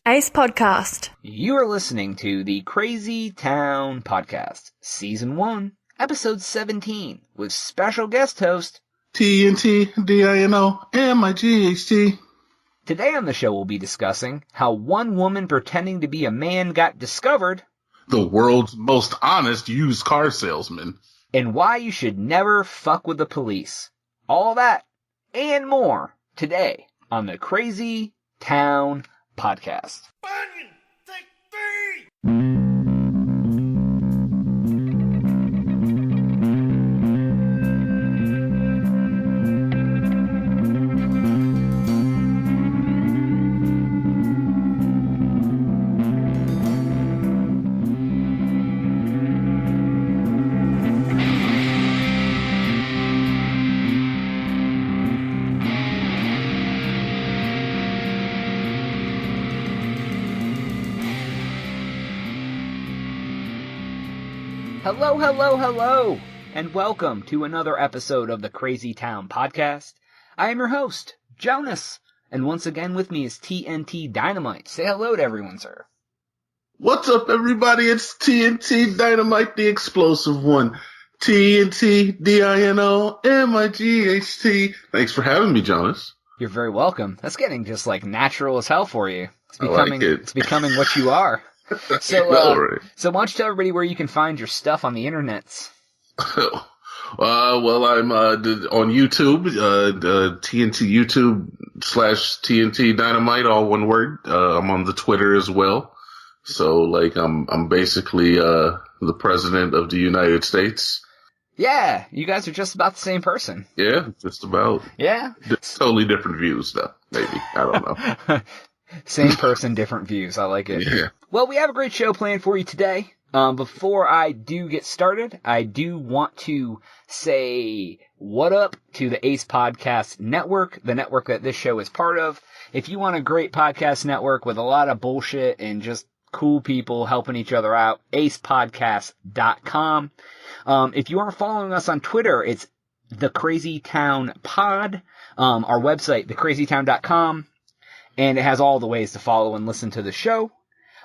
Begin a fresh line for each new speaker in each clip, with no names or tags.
Ace Podcast.
You are listening to the Crazy Town Podcast, Season 1, Episode 17, with special guest host
TNT, DINO, and my GHT.
Today on the show we'll be discussing how one woman pretending to be a man got discovered,
The world's most honest used car salesman.
and why you should never fuck with the police. All that and more today on the Crazy Town Podcast.
Bunyan, take 3!
Hello, and welcome to another episode of the Crazy Town Podcast. I am your host, Jonas, and once again with me is TNT Dynamite. Say hello to everyone, sir.
What's up, everybody? It's TNT Dynamite, the explosive one. TNT, DINO, and my GHT. Thanks for having me, Jonas.
You're very welcome. That's getting just like natural as hell for you.
It's
becoming what you are. So,
Right.
So why don't you tell everybody where you can find your stuff on the internets?
Well, I'm on YouTube, TNT YouTube /TNT Dynamite, all one word. I'm on the Twitter as well. So, like, I'm basically the president of the United States.
Yeah, you guys are just about the same person.
Yeah, just about.
Yeah.
Totally different views, though. Maybe. I don't know.
Same person, different views. I like it.
Yeah.
Well, we have a great show planned for you today. Before I do get started, I do want to say what up to the Ace Podcast Network, the network that this show is part of. If you want a great podcast network with a lot of bullshit and just cool people helping each other out, acepodcast.com. If you aren't following us on Twitter, it's The Crazy Town Pod. Our website, thecrazytown.com. And it has all the ways to follow and listen to the show.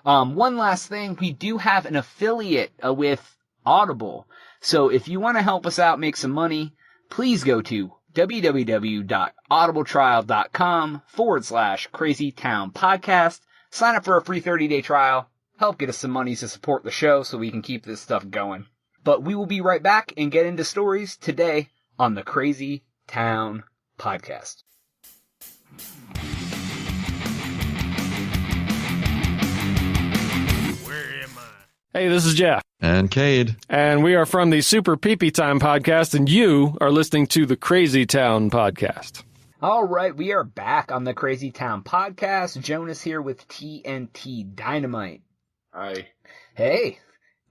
One last thing, we do have an affiliate with Audible. So if you want to help us out, make some money, please go to www.audibletrial.com/crazytownpodcast. Sign up for a free 30-day trial. Help get us some money to support the show so we can keep this stuff going. But we will be right back and get into stories today on the Crazy Town Podcast.
Hey, this is Jeff.
And Cade.
And we are from the Super Pee-Pee Time Podcast, and you are listening to the Crazy Town Podcast.
All right, we are back on the Crazy Town Podcast. Jonas here with TNT Dynamite.
Hi.
Hey,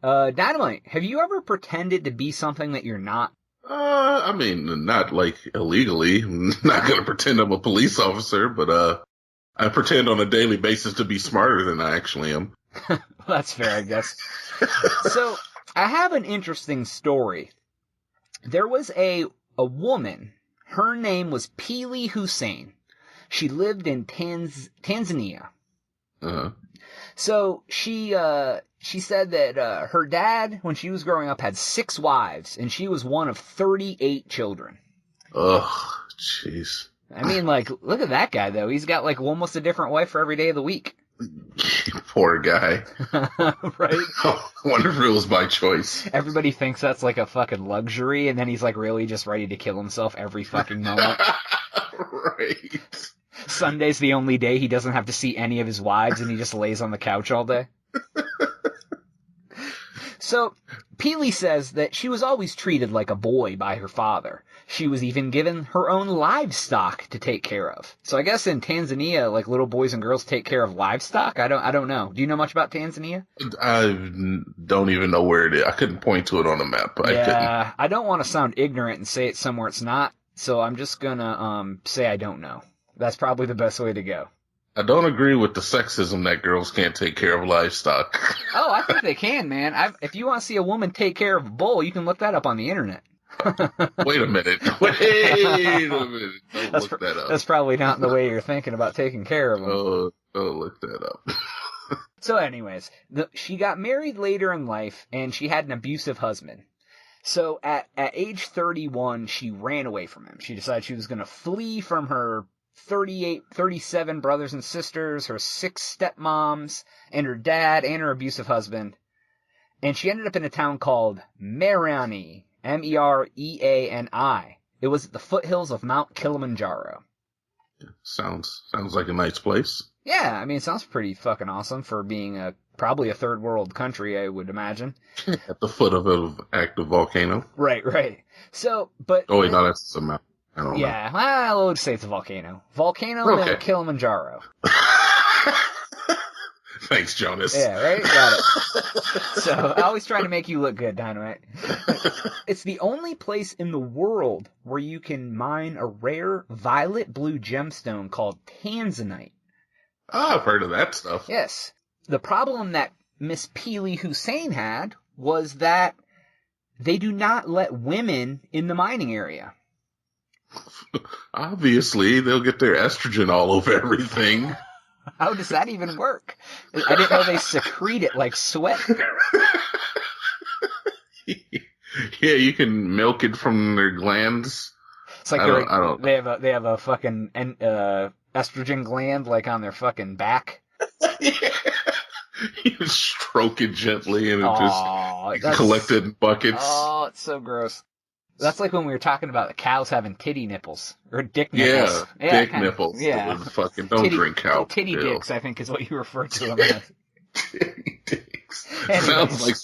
Dynamite, have you ever pretended to be something that you're not?
I mean, not like illegally. I'm not gonna pretend I'm a police officer, but I pretend on a daily basis to be smarter than I actually am.
That's fair, I guess. So, I have an interesting story. There was a woman. Her name was Pili Hussein. She lived in Tanzania.
Uh-huh.
So, she said that her dad, when she was growing up, had 6 wives, and she was one of 38 children.
Ugh, jeez.
I mean, like, look at that guy, though. He's got, like, almost a different wife for every day of the week.
Poor guy.
Right?
I wonder if it was by choice.
Everybody thinks that's like a fucking luxury, and then he's like really just ready to kill himself every fucking moment.
Right.
Sunday's the only day he doesn't have to see any of his wives, and he just lays on the couch all day. So, Pili says that she was always treated like a boy by her father. She was even given her own livestock to take care of. So I guess in Tanzania, like, little boys and girls take care of livestock? I don't know. Do you know much about Tanzania?
I don't even know where it is. I couldn't point to it on the map.
I don't want to sound ignorant and say it's somewhere it's not, so I'm just gonna say I don't know. That's probably the best way to go.
I don't agree with the sexism that girls can't take care of livestock.
Oh, I think they can, man. If you want to see a woman take care of a bull, you can look that up on the internet.
Wait a minute. Wait a minute. Don't look that up.
That's probably not in the way you're thinking about taking care of them.
Oh, don't look that up.
So anyways, she got married later in life, and she had an abusive husband. So at age 31, she ran away from him. She decided she was going to flee from her 37 brothers and sisters, her 6 stepmoms, and her dad, and her abusive husband. And she ended up in a town called Merani, Mereani. It was at the foothills of Mount Kilimanjaro.
Sounds like a nice place.
Yeah, I mean, it sounds pretty fucking awesome for being probably a third world country, I would imagine.
At the foot of an active volcano.
Right. So, but...
Oh, wait, no, that's a mountain. I don't know.
Yeah, I would say it's a volcano. Mount Kilimanjaro.
Thanks, Jonas.
Yeah, right? Got it. So, I always try to make you look good, Dynamite. It's the only place in the world where you can mine a rare violet blue gemstone called tanzanite.
Oh, I've heard of that stuff.
Yes. The problem that Miss Peely Hussein had was that they do not let women in the mining area.
Obviously, they'll get their estrogen all over everything.
How does that even work? I didn't know they secrete it like sweat.
Yeah, you can milk it from their glands.
It's like they have a fucking estrogen gland like on their fucking back.
Yeah. You stroke it gently and it just collected in buckets.
Oh, it's so gross. That's like when we were talking about the cows having titty nipples. Or dick nipples.
Yeah, dick nipples. Yeah. Fucking don't drink cow.
Titty dicks, I think, is what you referred to them as.
Titty dicks. Sounds like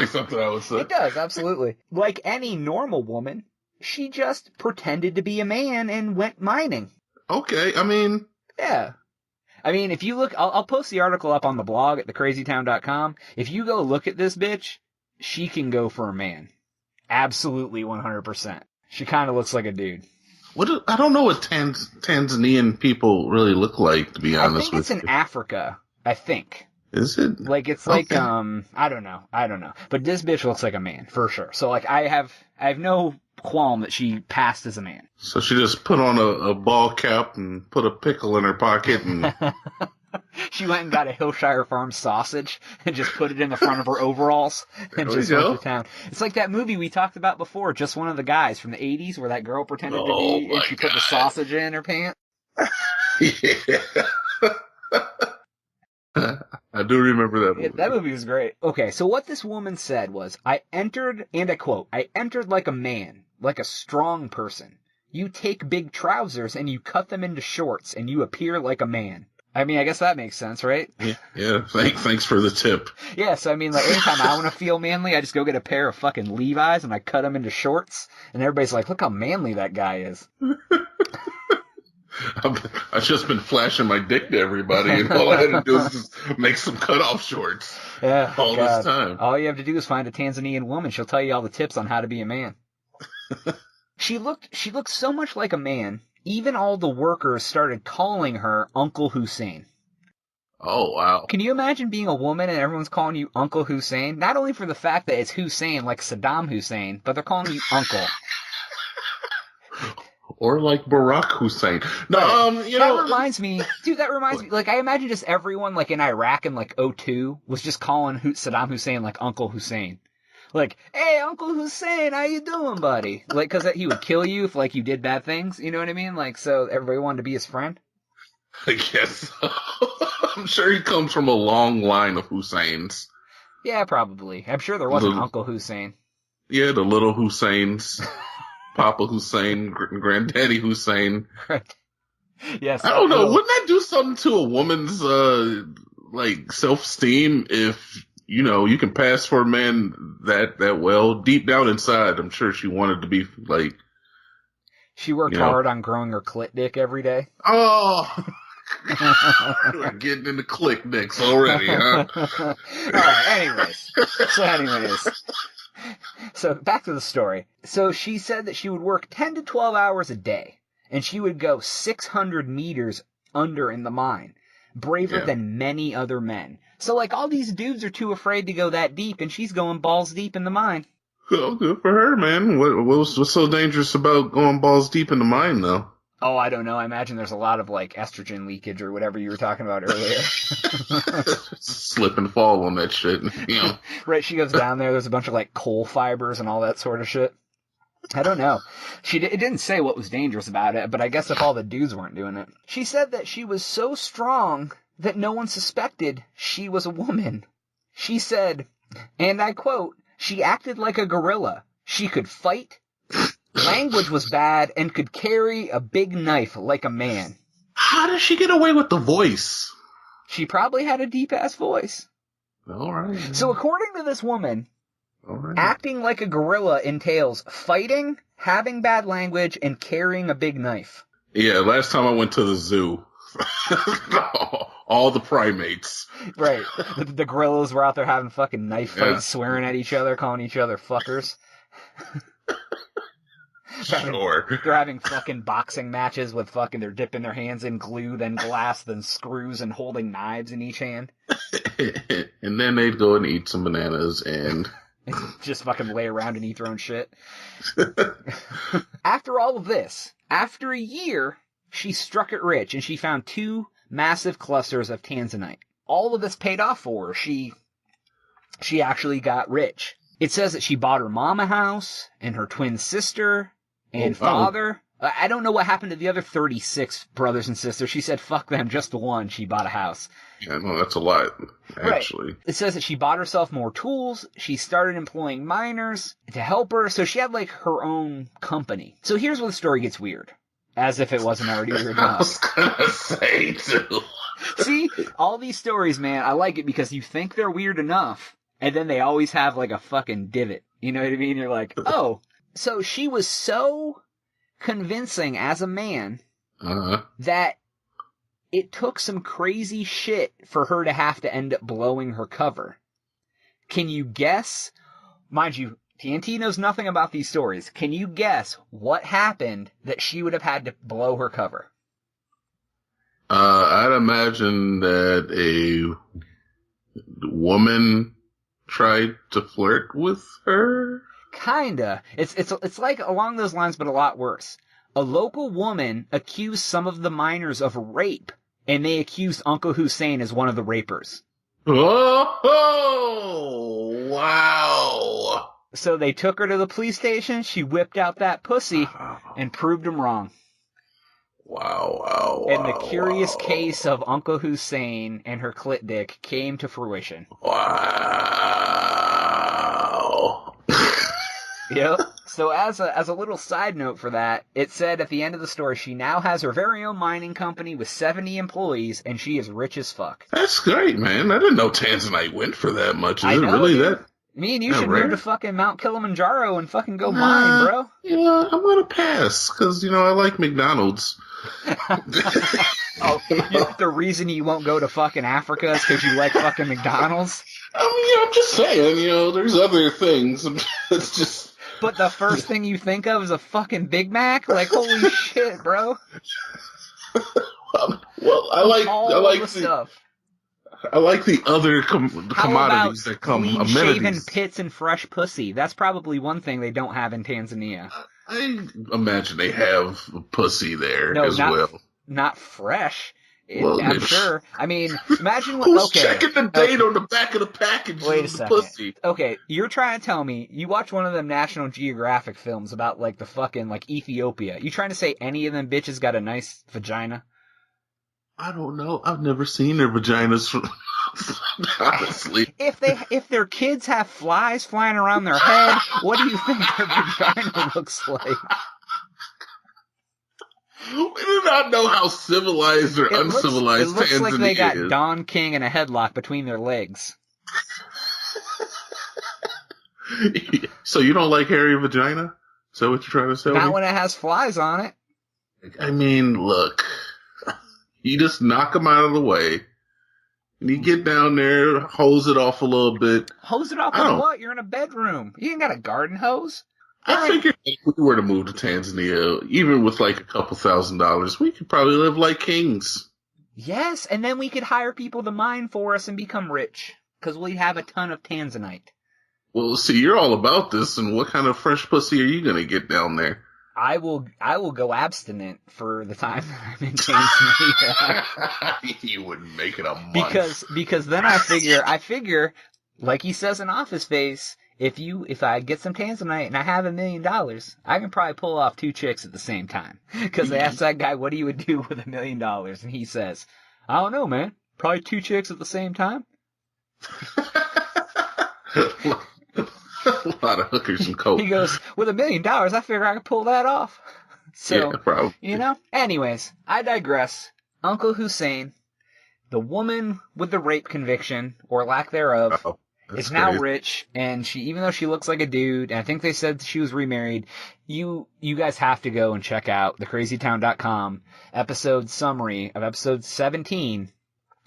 something I would say.
It does, absolutely. Like any normal woman, she just pretended to be a man and went mining.
Okay, I mean...
Yeah. I mean, if you look... I'll post the article up on the blog at thecrazytown.com. If you go look at this bitch, she can go for a man. Absolutely 100%. She kind of looks like a dude.
I don't know what Tanzanian people really look like, to be honest with you.
I think it's in Africa, I think.
Is it?
Like, it's like, I don't know. But this bitch looks like a man, for sure. So, like, I have no qualm that she passed as a man.
So she just put on a ball cap and put a pickle in her pocket and...
She went and got a Hillshire Farm sausage and just put it in the front of her overalls and just went to town. It's like that movie we talked about before, Just One of the Guys from the 80s, where that girl pretended to be and she put the sausage in her pants.
Yeah. I do remember that movie.
That movie was great. Okay, so what this woman said was, I entered, and I quote, I entered like a man, like a strong person. You take big trousers and you cut them into shorts and you appear like a man. I mean, I guess that makes sense, right?
Yeah. Thanks for the tip.
Yeah, so I mean, like, anytime I want to feel manly, I just go get a pair of fucking Levi's and I cut them into shorts, and everybody's like, look how manly that guy is.
I've just been flashing my dick to everybody, and all I had to do is just make some cutoff shorts.
Yeah,
this time.
All you have to do is find a Tanzanian woman. She'll tell you all the tips on how to be a man. She looked so much like a man. Even all the workers started calling her Uncle Hussein.
Oh, wow.
Can you imagine being a woman and everyone's calling you Uncle Hussein? Not only for the fact that it's Hussein, like Saddam Hussein, but they're calling you Uncle.
Or like Barack Hussein. No,
That reminds me, like, I imagine just everyone, like, in Iraq in, like, 2002 was just calling Saddam Hussein, like, Uncle Hussein. Like, hey, Uncle Hussein, how you doing, buddy? Like, cause he would kill you if, like, you did bad things, you know what I mean? Like, so everybody wanted to be his friend?
I guess so. I'm sure he comes from a long line of Husseins.
Yeah, probably. I'm sure there was an Uncle Hussein.
Yeah, the little Husseins. Papa Hussein, Granddaddy Hussein.
Right. Yes.
I don't know. Wouldn't that do something to a woman's, like, self-esteem if... You know, you can pass for a man that well. Deep down inside, I'm sure she wanted to be, like...
She worked hard on growing her clit dick every day.
Oh! We're getting into click dicks already, huh?
Alright, anyways. So, back to the story. So, she said that she would work 10 to 12 hours a day, and she would go 600 meters under in the mine. Braver than many other men. So, like, all these dudes are too afraid to go that deep, and she's going balls deep in the mine.
Well, good for her, man. What's so dangerous about going balls deep in the mine, though?
Oh, I don't know. I imagine there's a lot of, like, estrogen leakage or whatever you were talking about earlier.
Slip and fall on that shit, you know.
Right, she goes down there, there's a bunch of, like, coal fibers and all that sort of shit. I don't know. It didn't say what was dangerous about it, but I guess if all the dudes weren't doing it. She said that she was so strong that no one suspected she was a woman. She said, and I quote, she acted like a gorilla. She could fight, language was bad, and could carry a big knife like a man.
How did she get away with the voice?
She probably had a deep-ass voice.
All right.
So according to this woman,
All right.
acting like a gorilla entails fighting, having bad language, and carrying a big knife.
Yeah, last time I went to the zoo, all the primates.
Right. The gorillas were out there having fucking knife fights, swearing at each other, calling each other fuckers.
Sure.
They're having fucking boxing matches with fucking, they're dipping their hands in glue, then glass, then screws, and holding knives in each hand.
And then they'd go and eat some bananas and
just fucking lay around and eat their own shit. After all of this, after a year, she struck it rich and she found 2 massive clusters of tanzanite. All of this paid off for her. She actually got rich. It says that she bought her mom a house and her twin sister and father. I don't know what happened to the other 36 brothers and sisters. She said, fuck them, just the one. She bought a house.
Yeah, no, that's a lot, actually.
Right. It says that she bought herself more tools. She started employing miners to help her. So she had, like, her own company. So here's where the story gets weird. As if it wasn't already weird enough.
I was gonna say, too.
See, all these stories, man, I like it because you think they're weird enough, and then they always have, like, a fucking divot. You know what I mean? You're like, oh. So she was so convincing as a man that it took some crazy shit for her to have to end up blowing her cover. Can you guess? Mind you, TNT knows nothing about these stories. Can you guess what happened that she would have had to blow her cover?
I'd imagine that a woman tried to flirt with her.
Kinda. It's like along those lines, but a lot worse. A local woman accused some of the miners of rape, and they accused Uncle Hussein as one of the rapers.
Oh, wow.
So they took her to the police station, she whipped out that pussy, and proved him wrong.
Wow.
And the curious case of Uncle Hussein and her clit dick came to fruition.
Wow.
Yep. So as a little side note for that, it said at the end of the story, she now has her very own mining company with 70 employees, and she is rich as fuck.
That's great, man. I didn't know Tanzanite went for that much. Is it really
dude.
that?
Me and you should
rare?
move to fucking Mount Kilimanjaro and fucking go mine, bro.
Yeah, I'm gonna pass, because, I like McDonald's.
Oh, the reason you won't go to fucking Africa is because you like fucking McDonald's?
I mean, I'm just saying, there's other things. It's just...
But the first thing you think of is a fucking Big Mac? Like, holy shit, bro.
Well, I like the
stuff.
I like the other commodities that come, amenities.
Clean-shaven pits and fresh pussy. That's probably one thing they don't have in Tanzania.
I imagine they have pussy there well.
Not fresh.
Well,
I'm sure. I mean, imagine what...
Who's checking the date on the back of the package?
Wait a second.
Pussy?
Okay, you're trying to tell me you watch one of them National Geographic films about, like, the fucking, like, Ethiopia. You trying to say any of them bitches got a nice vagina?
I don't know. I've never seen their vaginas, honestly.
If their kids have flies flying around their head, what do you think their vagina looks like?
We do not know how civilized or uncivilized Tanzania is.
It looks like they got Don King in a headlock between their legs.
So you don't like hairy vagina? Is that what you're trying to say?
Not when it has flies on it.
I mean, look. You just knock them out of the way. And you get down there, hose it off a little bit.
Hose it off with what? You're in a bedroom. You ain't got a garden hose.
I figure if we were to move to Tanzania, even with like a couple $1,000s, we could probably live like kings.
Yes, and then we could hire people to mine for us and become rich. Because we have a ton of Tanzanite.
Well, see, you're all about this, and what kind of fresh pussy are you gonna get down there?
I will go abstinent for the time that I'm in Tanzania.
You wouldn't make it a month.
Because then I figure, like he says in Office Space, if I get some Tanzanite and I have $1 million, I can probably pull off 2 chicks at the same time. Because they asked that guy what he would do with $1 million, and he says, I don't know, man. Probably 2 chicks at the same time.
A lot of hookers and coke.
He goes, with $1 million, I figure I could pull that off. So,
yeah, probably.
you know? Anyways, I digress. Uncle Hussein, the woman with the rape conviction, or lack thereof, is now rich, and even though she looks like a dude, and I think they said she was remarried, you guys have to go and check out thecrazytown.com episode summary of episode 17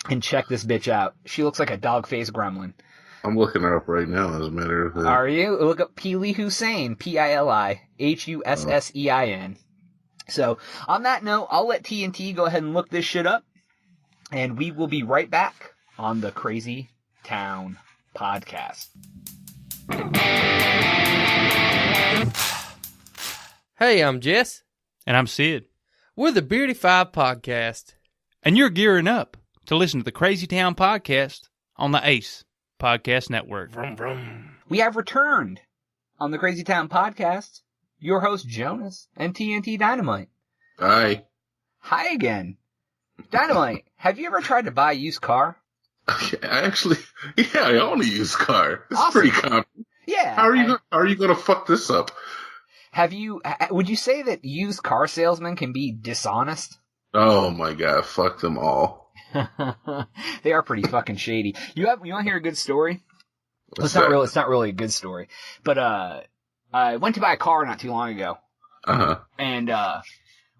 and check this bitch out. She looks like a dog-faced gremlin.
I'm looking her up right now, as a matter of fact.
Are you? Look up Pili Hussein, Pilihussein. So, on that note, I'll let TNT go ahead and look this shit up, and we will be right back on the Crazy Town Podcast.
Hey, I'm Jess.
And I'm Sid.
We're the Beardy 5 Podcast.
And you're gearing up to listen to the Crazy Town Podcast on the ACE Podcast Network.
Vroom, vroom.
We have returned on the Crazy Town Podcast, your host Jonas and TNT Dynamite.
Hi.
Hi again. Dynamite, have you ever tried to buy a used car?
Actually, yeah, I own a used car. It's
Awesome.
pretty common.
Yeah.
How are you gonna fuck this up?
Would you say that used car salesmen can be dishonest?
Oh my god, fuck them all.
They are pretty fucking shady. You want to hear a good story?
What's
It's not really a good story. But I went to buy a car not too long ago.
Uh-huh.
And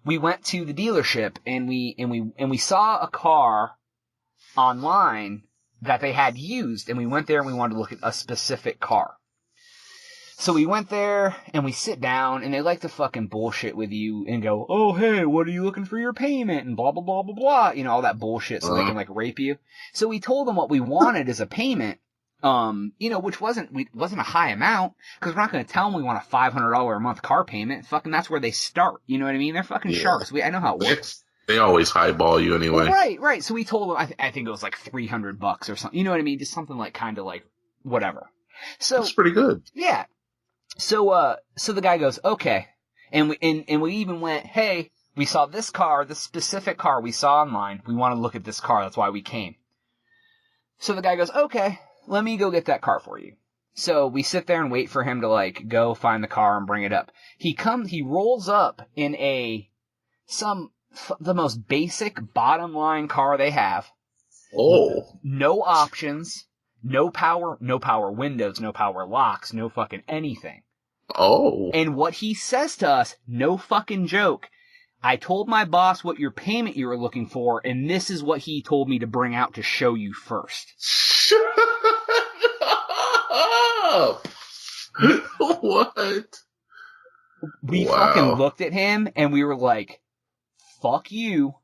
we went to the dealership and we saw a car online that they had used, and we went there and we wanted to look at a specific car. So we went there and we sit down, and they like to fucking bullshit with you and go, oh, hey, what are you looking for your payment? And blah, blah, blah, blah, blah. You know, all that bullshit so they can, like, rape you. So we told them what we wanted as a payment, which wasn't a high amount, because we're not going to tell them we want a $500 a month car payment. Fucking that's where they start. You know what I mean? They're fucking sharks. I know how it works.
They always highball you anyway.
Well, right. So we told them, I think it was like $300 or something. You know what I mean? Just something like, kind of like, whatever. So
that's pretty good.
Yeah. So the guy goes, okay. And we even went, hey, we saw this car, this specific car we saw online. We want to look at this car. That's why we came. So the guy goes, okay, let me go get that car for you. So we sit there and wait for him to, like, go find the car and bring it up. He rolls up in the most basic bottom line car they have.
Oh.
No options. No power windows, no power locks, no fucking anything.
Oh.
And what he says to us, no fucking joke, I told my boss what your payment you were looking for, and this is what he told me to bring out to show you first.
Shut up! What?
We fucking looked at him, and we were like, fuck you.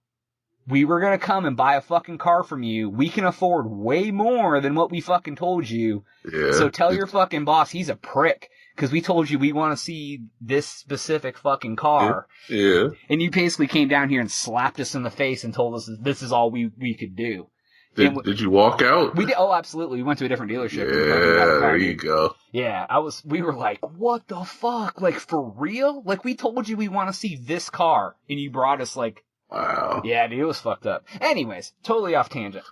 We were gonna come and buy a fucking car from you. We can afford way more than what we fucking told you.
Yeah.
So tell your fucking boss he's a prick. Because we told you we want to see this specific fucking car.
Yeah.
And you basically came down here and slapped us in the face and told us this is all we could do.
Did you walk out?
We did. Oh, absolutely. We went to a different dealership.
Yeah, there you go.
Yeah, we were like, what the fuck? Like, for real? Like, we told you we want to see this car, and you brought us, like...
Wow.
Yeah, dude, it was fucked up. Anyways, totally off tangent.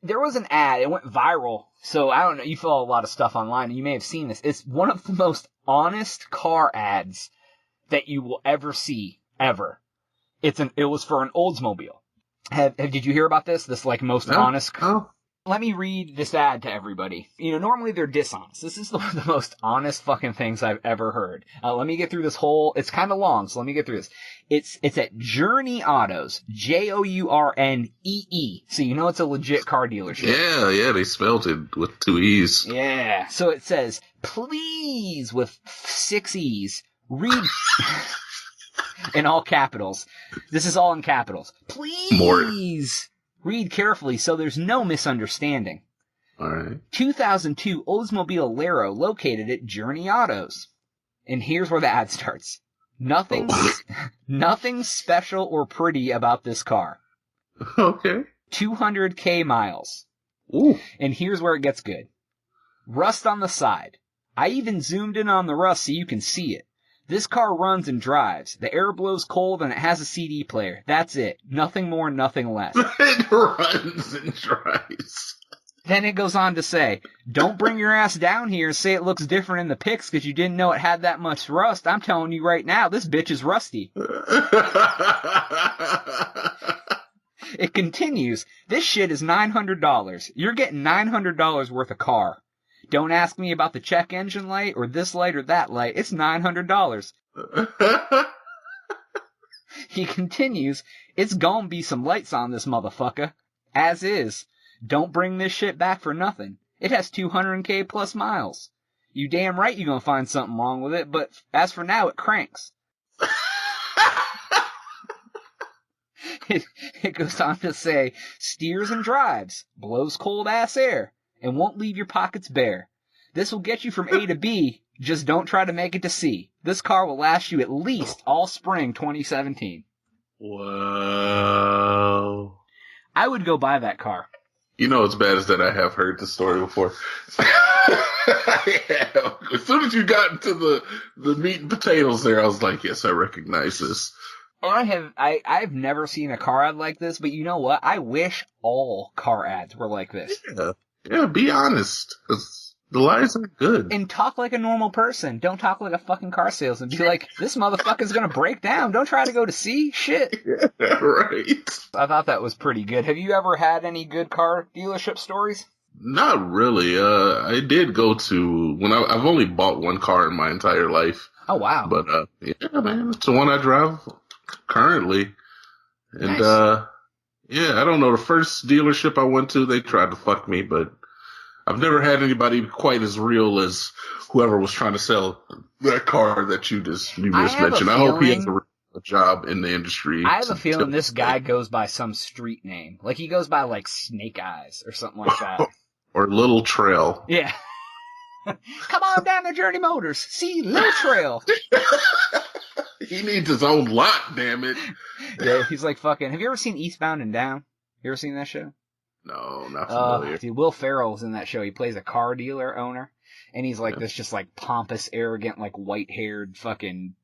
There was an ad, it went viral, so I don't know, you follow a lot of stuff online, and you may have seen this. It's one of the most honest car ads that you will ever see, ever. It was for an Oldsmobile. Did you hear about this? This, like, most honest...
Oh.
Let me read this ad to everybody. You know, normally they're dishonest. This is one of the most honest fucking things I've ever heard. Let me get through this whole... It's kind of long, so let me get through this. It's at Journey Autos. Journee. So you know it's a legit car dealership.
Yeah, they spelled it with 2 E's.
Yeah. So it says, please, with 6 E's, read... in all capitals. This is all in capitals. Please... Read carefully so there's no misunderstanding.
All right.
2002 Oldsmobile Laro located at Journey Autos. And here's where the ad starts. Nothing special or pretty about this car.
Okay.
200K miles.
Ooh.
And here's where it gets good. Rust on the side. I even zoomed in on the rust so you can see it. This car runs and drives. The air blows cold and it has a CD player. That's it. Nothing more, nothing less.
It runs and drives.
Then it goes on to say, don't bring your ass down here and say it looks different in the pics because you didn't know it had that much rust. I'm telling you right now, this bitch is rusty. It continues, this shit is $900. You're getting $900 worth of car. Don't ask me about the check engine light or this light or that light. It's $900. He continues, it's gonna be some lights on this motherfucker. As is. Don't bring this shit back for nothing. It has 200K plus miles. You damn right you're gonna find something wrong with it, but as for now, it cranks. It goes on to say, steers and drives, blows cold ass air, and won't leave your pockets bare. This will get you from A to B, just don't try to make it to C. This car will last you at least all spring 2017.
Wow.
I would go buy that car.
You know, as bad as that, I have heard the story before. Yeah. As soon as you got into the meat and potatoes there, I was like, yes, I recognize this.
I've never seen a car ad like this, but you know what? I wish all car ads were like this.
Yeah, be honest. 'Cause the lies are good.
And talk like a normal person. Don't talk like a fucking car salesman. Be like, this motherfucker's gonna break down. Don't try to go to C. Shit.
Yeah, right.
I thought that was pretty good. Have you ever had any good car dealership stories?
Not really. I did go to I've only bought one car in my entire life.
Oh, wow.
But yeah, man, it's the one I drive currently. And
Nice.
yeah, I don't know. The first dealership I went to, they tried to fuck me, but I've never had anybody quite as real as whoever was trying to sell that car that you just mentioned. I hope he has a job in the industry.
I have a feeling this guy goes by some street name. Like, he goes by, like, Snake Eyes or something like that.
Or Little Trail.
Yeah. Come on down to Journey Motors. See Little Trail.
He needs his own lot, damn it.
Yeah, he's like fucking... Have you ever seen Eastbound and Down? You ever seen that show?
No, not familiar.
Dude, Will Ferrell's in that show. He plays a car dealer owner. And he's like this just like pompous, arrogant, like white-haired fucking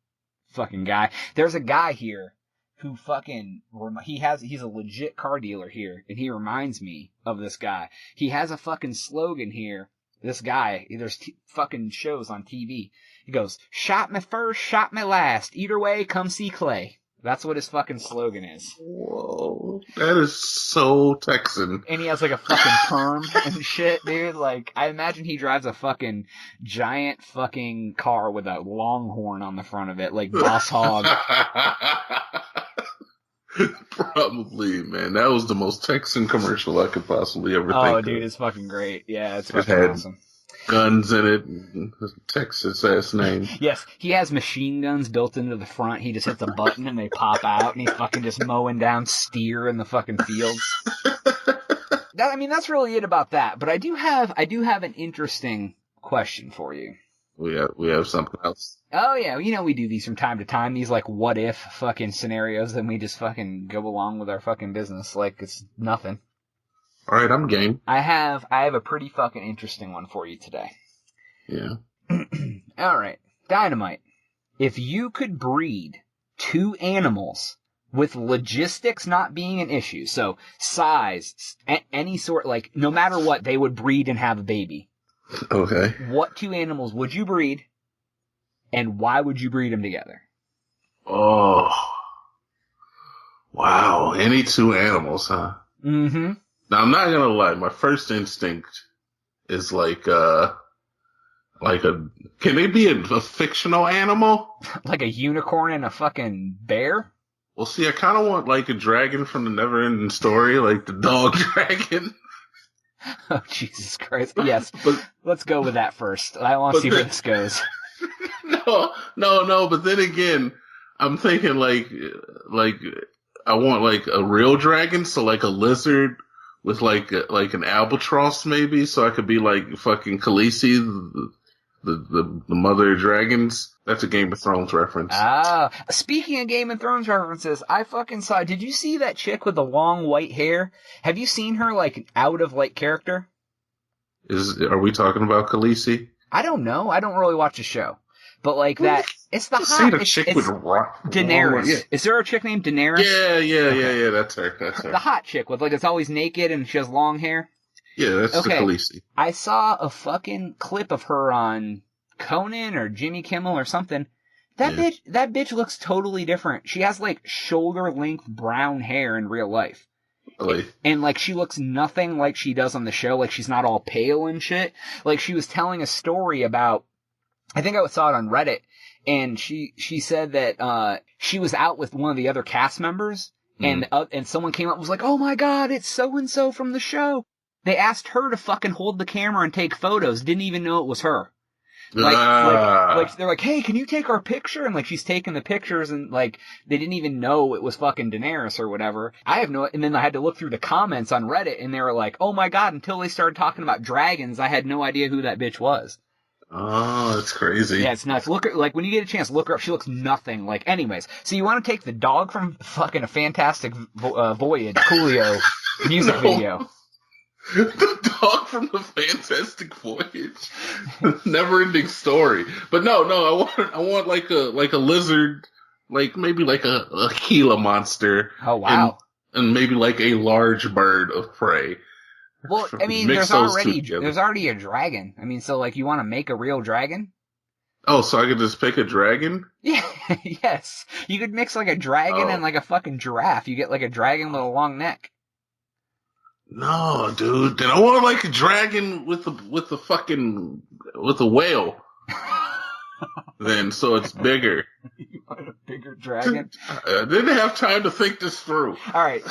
guy. There's a guy here who fucking... He's a legit car dealer here. And he reminds me of this guy. He has a fucking slogan here. This guy, there's fucking shows on TV. He goes, shot me first, shot me last. Either way, come see Clay. That's what his fucking slogan is.
Whoa, that is so Texan.
And he has like a fucking perm and shit, dude. Like, I imagine he drives a fucking giant fucking car with a longhorn on the front of it, like Boss Hog.
Probably, man. That was the most Texan commercial I could possibly ever think of.
Oh, dude, it's fucking great. Yeah, it's fucking awesome.
Guns in it, Texas ass name.
Yes, he has machine guns built into the front. He just hits a button and they pop out, and he's fucking just mowing down steer in the fucking fields. That's really it about that. But I do have an interesting question for you.
We have something else.
Oh yeah, we do these from time to time. These like what if fucking scenarios, and we just fucking go along with our fucking business like it's nothing.
All right, I'm game.
I have a pretty fucking interesting one for you today.
Yeah.
All right, Dynamite. If you could breed two animals with logistics not being an issue, so size, any sort, like no matter what, they would breed and have a baby.
Okay.
What two animals would you breed, and why would you breed them together?
Oh. Wow. Any two animals, huh?
Mm-hmm.
Now, I'm not gonna lie. My first instinct is can they be a fictional animal?
Like a unicorn and a fucking bear?
Well, see, I kind of want like a dragon from the Never-Ending Story, like the dog dragon.
Oh, Jesus Christ. Yes. But let's go with that first. I want to see where this goes.
No. But then again, I'm thinking like I want like a real dragon, so like a lizard with like an albatross maybe, so I could be like fucking Khaleesi, the mother of dragons. That's a Game of Thrones reference.
Ah, speaking of Game of Thrones references, I fucking saw. Did you see that chick with the long white hair? Have you seen her like out of like character?
Are we talking about Khaleesi?
I don't know. I don't really watch the show, but like that, it's the
See
hot.
the chick
It's
with rock.
Daenerys.
Yeah.
Is there a chick named Daenerys?
Yeah. That's her.
The hot chick with like it's always naked and she has long hair.
Yeah, that's the Khaleesi.
I saw a fucking clip of her on Conan or Jimmy Kimmel or something. That bitch looks totally different. She has like shoulder length brown hair in real life.
Really?
And like she looks nothing like she does on the show. Like she's not all pale and shit. Like she was telling a story about, I think I saw it on Reddit, and she said that she was out with one of the other cast members, and someone came up and was like, "Oh my god, it's so and so from the show." They asked her to fucking hold the camera and take photos. Didn't even know it was her. Like they're like, "Hey, can you take our picture?" And like she's taking the pictures, and like they didn't even know it was fucking Daenerys or whatever. And then I had to look through the comments on Reddit, and they were like, "Oh my god!" Until they started talking about dragons, I had no idea who that bitch was.
Oh, that's crazy.
Yeah, it's nuts. Look her, like when you get a chance, look her up. She looks nothing like. Anyways, so you want to take the dog from fucking A Fantastic Voyage, Coolio music video.
The dog from The Fantastic Voyage, never-ending story. But no, I want like a lizard, like maybe like a Gila monster.
Oh wow!
And maybe like a large bird of prey.
Well, I mean, there's already a dragon. I mean, so like you want to make a real dragon?
Oh, so I could just pick a dragon?
Yeah, yes. You could mix like a dragon and like a fucking giraffe. You get like a dragon with a long neck.
No, dude. Then I want like a dragon with a whale. Then so it's bigger.
You want a bigger dragon?
I didn't have time to think this through.
All right,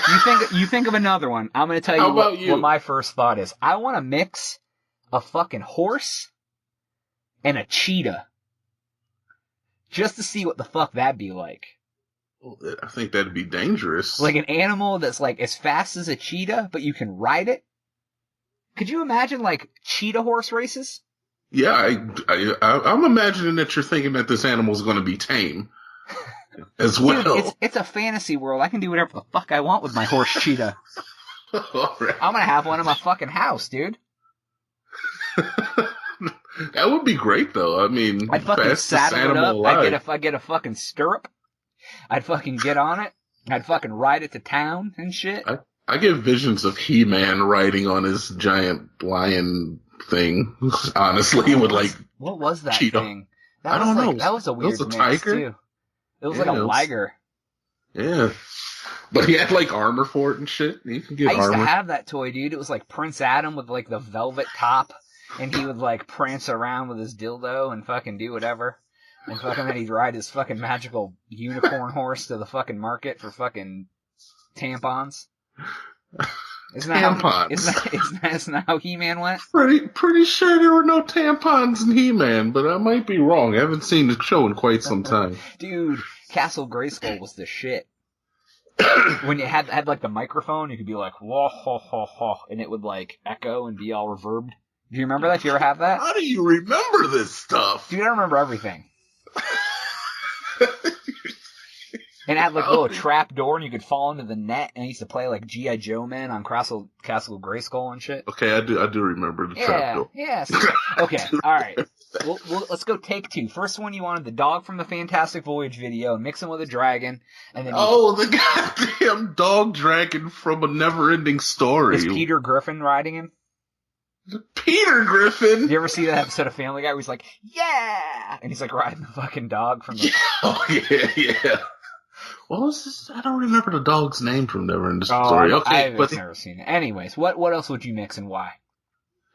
you think of another one. I'm gonna tell you what my first thought is. I want to mix a fucking horse and a cheetah, just to see what the fuck that'd be like.
I think that'd be dangerous.
Like an animal that's like as fast as a cheetah, but you can ride it. Could you imagine like cheetah horse races?
Yeah, I'm imagining that you're thinking that this animal's going to be tame as well.
Dude, it's a fantasy world. I can do whatever the fuck I want with my horse cheetah.
All right.
I'm gonna have one in my fucking house, dude.
That would be great, though. I mean,
I'd fucking saddle it up.
Alive.
I'd get a fucking stirrup. I'd fucking get on it. I'd fucking ride it to town and shit.
I get visions of He-Man riding on his giant lion thing. Honestly, with like
what was that
cheetah
thing?
I don't know.
That was a weird
mix
tiger too. It was like a liger.
Yeah, but he had like armor for it and shit. You can get
I used
armor.
to have that toy, dude. It was like Prince Adam with like the velvet top, and he would like prance around with his dildo and fucking do whatever. And fucking then he'd ride his fucking magical unicorn horse to the fucking market for fucking tampons. Isn't that how He-Man went?
Pretty sure there were no tampons in He-Man, but I might be wrong. I haven't seen the show in quite some time.
Dude, Castle Grayskull was the shit. When you had like the microphone, you could be like, whoa, ho, ho, ho, and it would like echo and be all reverbed. Do you remember that? Do you ever have that?
How do you remember this stuff?
Dude, I remember everything. And it had like a little trap door, and you could fall into the net. And I used to play like G.I. Joe Man on Castle Grayskull and shit.
Okay, I do remember the trap door.
Yeah. Okay, all right. Let's go take two. First one, you wanted the dog from the Fantastic Voyage video, and mix him with a dragon, and then
the goddamn dog dragon from A Never-Ending Story.
Is Peter Griffin riding him?
Peter Griffin?
You ever see that episode of Family Guy where he's like, yeah! And he's like riding the fucking dog from the...
Oh, yeah. What was this? I don't remember the dog's name from Never-Ending Story.
I've never seen it. Anyways, what else would you mix and why?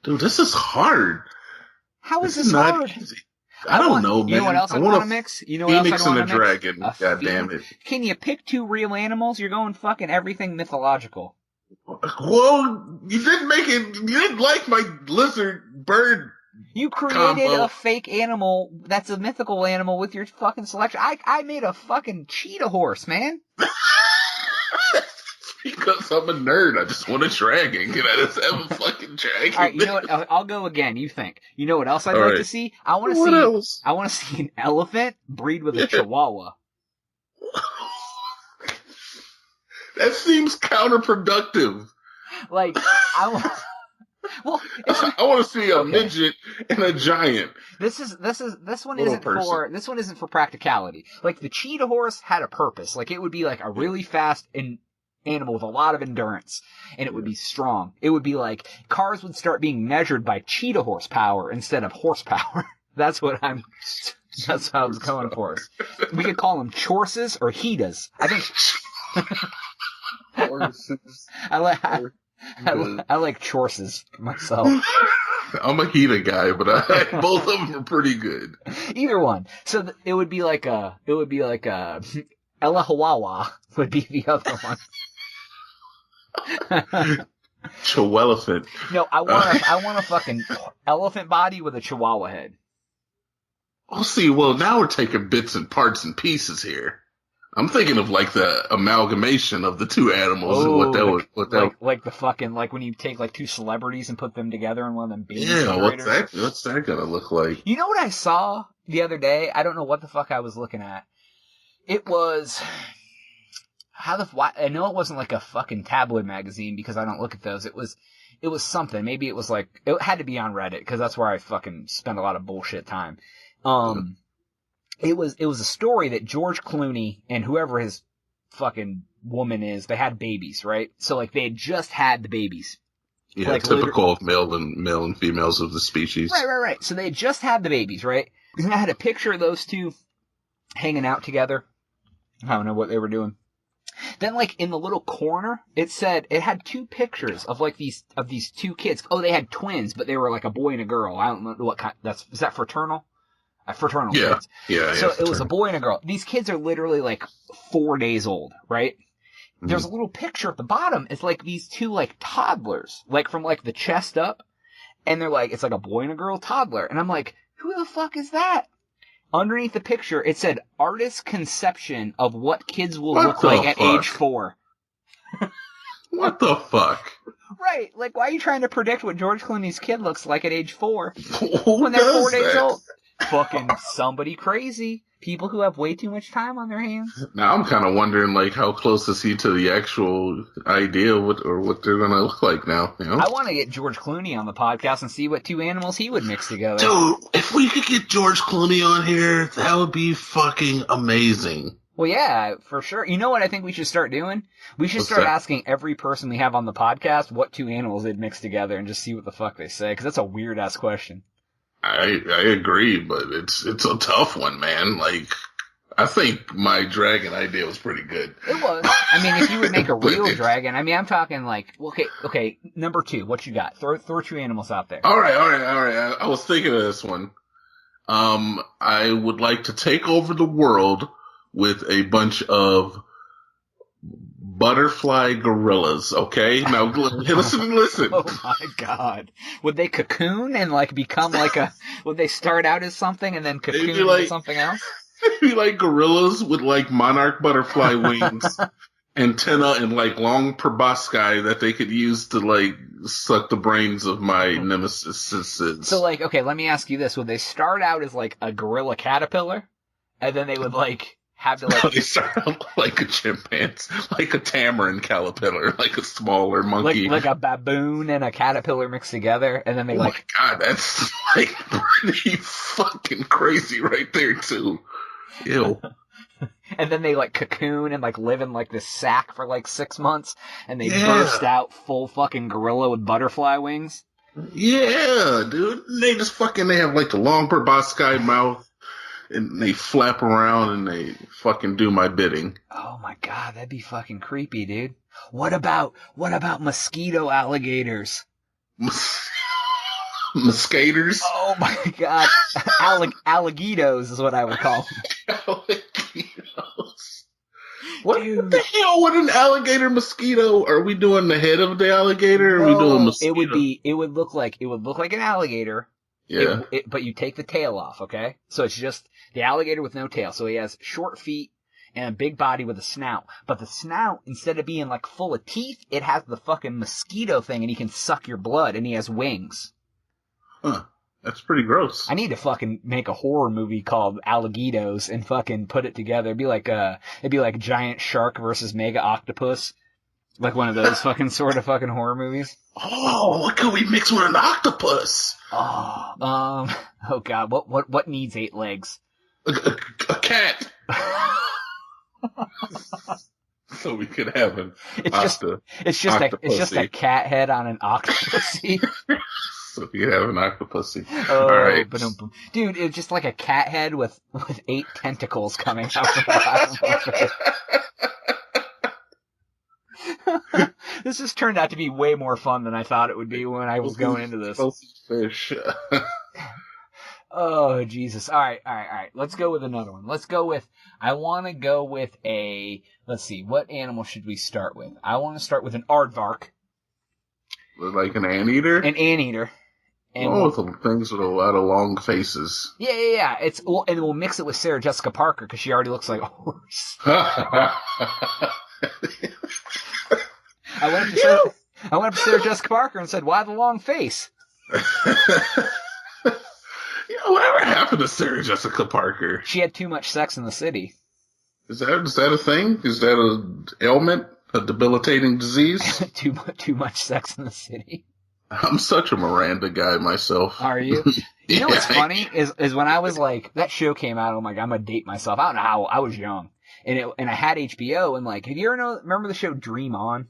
Dude, this is hard.
How is this hard?
Easy. I don't know, man.
You know what else I want to mix? You know what else I want to mix?
Dragon. God damn it.
Can you pick two real animals? You're going fucking everything mythological.
Well, you didn't make it. You didn't like my lizard bird.
You created a fake animal that's a mythical animal with your fucking selection. I made a fucking cheetah horse, man.
Because I'm a nerd. I just want a dragon. Can I just have a fucking dragon?
All right, you know what? I'll go again. You think? You know what else I'd
All
like
right.
to see? I want
What else?
to see an elephant breed with a chihuahua.
That seems counterproductive.
Like I want. Well,
I want to see a
Okay.
midget and a giant.
this one
Little
isn't for practicality. Like the cheetah horse had a purpose. Like it would be like a really fast animal with a lot of endurance, and it would be strong. It would be like cars would start being measured by cheetah horsepower instead of horsepower. That's what I was going for. We could call them chorses or hetas. I think I like chorses myself.
I'm a Hita guy, but both of them are pretty good.
Either one. So it would be like a Ella Hawawa would be the other one.
Chihuelephant.
No, I want a fucking elephant body with a chihuahua head.
Oh, see, well, now we're taking bits and parts and pieces here. I'm thinking of like the amalgamation of the two animals and what that would,
like the fucking, like when you take like two celebrities and put them together in one of them baby
yeah,
generators.
what's that gonna look like?
You know what I saw the other day? I don't know what the fuck I was looking at. It was, I know it wasn't like a fucking tabloid magazine because I don't look at those. It was something. Maybe it was like, it had to be on Reddit because that's where I fucking spend a lot of bullshit time. It was a story that George Clooney and whoever his fucking woman is, they had babies, right? So like they had just had the babies.
Yeah,
like
typical of male and females of the species.
Right. So they had just had the babies, right? And I had a picture of those two hanging out together. I don't know what they were doing. Then like in the little corner, it had two pictures of like these two kids. Oh, they had twins, but they were like a boy and a girl. I don't know what kind. Is that fraternal? Fraternal kids.
Yeah.
So it was a boy and a girl. These kids are literally like 4 days old, right? Mm-hmm. There's a little picture at the bottom. It's like these two like toddlers, like from like the chest up, and they're like, it's like a boy and a girl toddler. And I'm like, who the fuck is that? Underneath the picture, it said artist's conception of what kids will look like at age 4.
What the fuck?
Right. Like, why are you trying to predict what George Clooney's kid looks like at age 4
Who
when they're 4 days
that?
old? Fucking somebody crazy. People who have way too much time on their hands.
Now I'm kind of wondering, like, how close is he to the actual idea of what they're gonna look like now? You know?
I want to get George Clooney on the podcast and see what two animals he would mix together.
Dude, if we could get George Clooney on here, that would be fucking amazing.
Well, yeah, for sure. You know what I think we should start doing? We should
What's
start
that?
asking every person we have on the podcast what two animals they'd mix together and just see what the fuck they say, because that's a weird-ass question.
I agree, but it's a tough one, man. Like, I think my dragon idea was pretty good.
It was. I mean, if you would make a real dragon, I mean, I'm talking like, okay, number 2, what you got? Throw 2 animals out there.
All right. I was thinking of this one. I would like to take over the world with a bunch of butterfly gorillas, okay? Now, listen.
Oh my god. Would they cocoon and like become like would they start out as something and then cocoon into something else?
They'd be like gorillas with like monarch butterfly wings, antenna, and like long proboscis that they could use to like suck the brains of my nemesis.
So like, okay, let me ask you this. Would they start out as like a gorilla caterpillar? And then they would like have to like...
They start out like a chimpanzee, like a tamarin caterpillar, like a smaller monkey.
Like a baboon and a caterpillar mixed together, and then they
my god, that's like pretty fucking crazy right there too. Ew.
And then they like cocoon and like live in like this sack for like 6 months, and they burst out full fucking gorilla with butterfly wings.
Yeah, dude. They have like the long proboscis mouth. And they flap around and they fucking do my bidding.
Oh my god, that'd be fucking creepy, dude. What about mosquito alligators?
Mosquitoes?
Oh my god. Alligatos is what I would call them.
Alligators. What the hell with an alligator mosquito? Are we doing the head of the alligator or are we doing mosquito?
It would look like an alligator.
Yeah.
But you take the tail off, okay? So it's just the alligator with no tail. So he has short feet and a big body with a snout. But the snout, instead of being like full of teeth, it has the fucking mosquito thing, and he can suck your blood, and he has wings.
Huh. That's pretty gross.
I need to fucking make a horror movie called Alligatos and fucking put it together. It'd be like Giant Shark versus Mega Octopus. Like one of those fucking sort of fucking horror movies.
Oh, what could we mix with an octopus?
Oh god, what needs 8 legs?
A cat. So we could have an
it's just a cat head on an octopusy.
So we could have an octopusy.
Oh,
all right.
Dude, it's just like a cat head with 8 tentacles coming out from the bottom of it. This just turned out to be way more fun than I thought it would be when I was going into this.
Fish.
Oh, Jesus. All right. Let's go with another one. I want to go with let's see, what animal should we start with? I want to start with an aardvark.
Like an anteater?
An anteater. And
with things with a lot of long faces.
Yeah. And we'll mix it with Sarah Jessica Parker because she already looks like a horse. I went up to Sarah Jessica Parker and said, "Why the long face?"
Whatever happened to Sarah Jessica Parker?
She had too much sex in the city.
Is that a thing? Is that an ailment? A debilitating disease?
too much sex in the city.
I'm such a Miranda guy myself.
Are you? You know what's funny is when I was like, that show came out, oh my god, I'm gonna date myself. I don't know how, I was young. And I had HBO, and like, have you ever remember the show Dream On?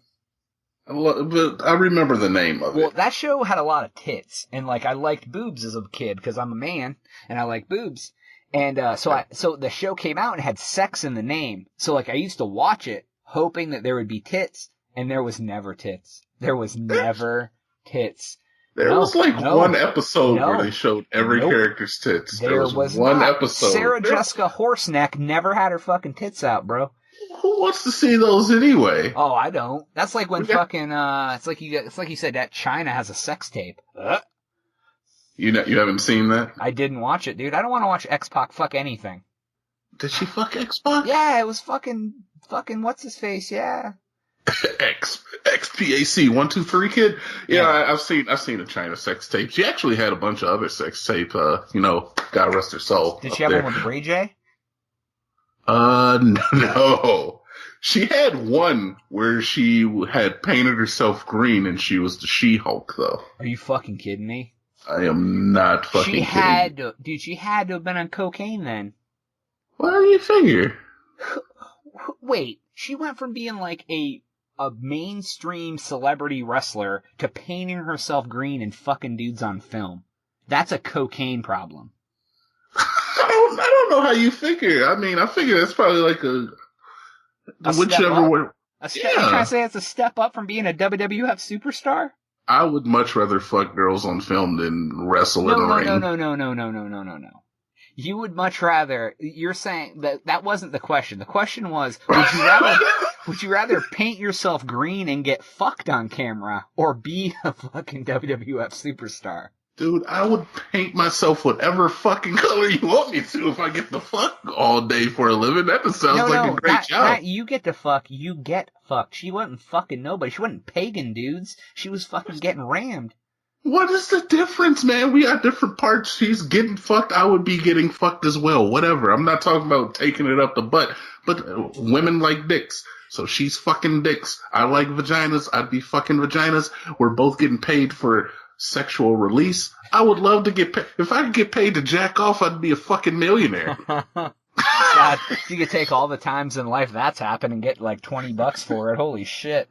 But I remember the name of it.
Well, that show had a lot of tits, and like I liked boobs as a kid because I'm a man and I like boobs. And so the show came out and had sex in the name. So like I used to watch it hoping that there would be tits, and there was never tits. There was never tits.
There was one episode where they showed every character's tits. There was one episode.
Sarah Jessica Horseneck never had her fucking tits out, bro.
Who wants to see those anyway?
Oh, I don't. That's like when fucking it's like you said that China has a sex tape.
You haven't seen that?
I didn't watch it, dude. I don't want to watch X-Pac fuck anything.
Did she fuck X-Pac?
Yeah, it was fucking what's his face? Yeah.
XPAC 123 kid. Yeah, I've seen a China sex tape. She actually had a bunch of other sex tape. God rest her soul.
Did she have one with Ray J?
No. She had one where she had painted herself green and she was the She-Hulk, though.
Are you fucking kidding me?
I am not fucking kidding.
She had to have been on cocaine then.
What do you figure?
Wait, she went from being like a mainstream celebrity wrestler to painting herself green and fucking dudes on film. That's a cocaine problem.
I don't know how you figure. I mean, I figure it's probably like whichever way.
You're trying to say it's a step up from being a WWF superstar?
I would much rather fuck girls on film than wrestle in a ring.
No. You would much rather. You're saying that wasn't the question. The question was, would you rather paint yourself green and get fucked on camera, or be a fucking WWF superstar?
Dude, I would paint myself whatever fucking color you want me to if I get to fuck all day for a living. That just sounds like a great job.
You get to fuck, you get fucked. She wasn't fucking nobody. She wasn't pagan dudes. She was fucking getting rammed.
What is the difference, man? We got different parts. She's getting fucked. I would be getting fucked as well. Whatever. I'm not talking about taking it up the butt, but women like dicks. So she's fucking dicks. I like vaginas. I'd be fucking vaginas. We're both getting paid for sexual release. I would love to get paid. If I could get paid to jack off, I'd be a fucking millionaire.
God, you could take all the times in life that's happened and get like $20 for it. Holy shit.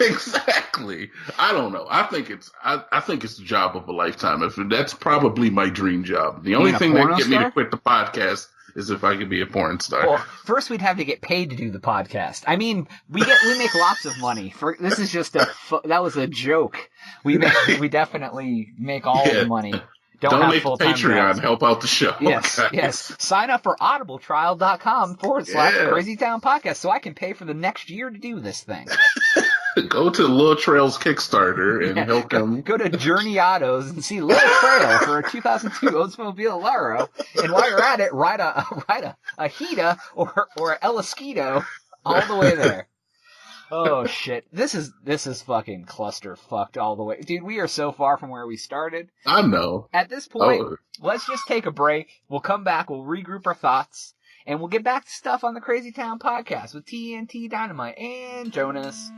Exactly. I don't know. I think it's the job of a lifetime. That's probably my dream job. The only thing that can get me to quit the podcast is if I could be a porn star.
Well, first we'd have to get paid to do the podcast. I mean, we make lots of money. This is just that was a joke. We definitely make all the money.
Don't make Patreon jobs. Help out the show.
Yes, guys. Yes. Sign up for audibletrial.com/crazytown podcast so I can pay for the next year to do this thing.
Go to Lil Trail's Kickstarter and help him.
Go to Journey Autos and see Lil Trail for a 2002 Oldsmobile Laro. And while you're at it, ride a Hita or a Elasquito all the way there. Oh shit. This is fucking cluster fucked all the way. Dude, we are so far from where we started.
I know.
At this point, let's just take a break. We'll come back, we'll regroup our thoughts, and we'll get back to stuff on the Crazy Town podcast with TNT Dynamite and Jonas.